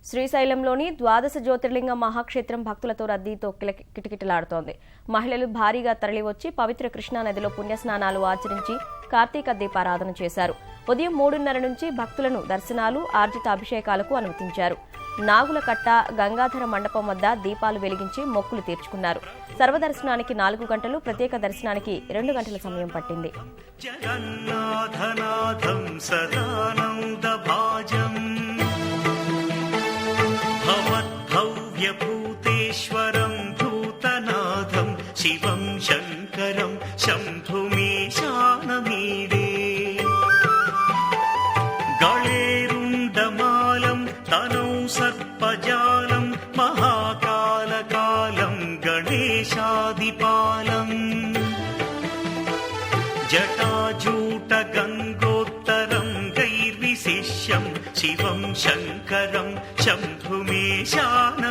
శ్రీశైలంలోని ద్వాదశ జ్యోతిర్లింగ మహాక్షేత్రం భక్తులతో రద్దీతో కిటకిటలాడుతోంది. మహిళలు భారీగా తరలివచ్చి పవిత్ర కృష్ణానదిలో పుణ్యస్నానాలు ఆచరించి కార్తీక దీపారాధన చేశారు. ఉదయం 3:30 నుంచి భక్తులను దర్శనాలు, ఆర్జిత అభిషేకాలకు అనుమతించారు. నాగులకట్ట, గంగాధర మండపం వద్ద దీపాలు వెలిగించి మొక్కులు తీర్చుకున్నారు. సర్వదర్శనానికి 4 గంటలు, ప్రత్యేక దర్శనానికి 2 గంటల సమయం పట్టింది. భూతేశ్వరం భూతనాథం శివం శంకరం శంభుమీశానమీడే గళేరుండమాలం తనౌ సర్పజాలం మహాకాలకాలం గణేశాదిపాలం జటాజూట గంగోత్తరం గైర్విశిష్యం శివం శంకరం శంభుమీశాన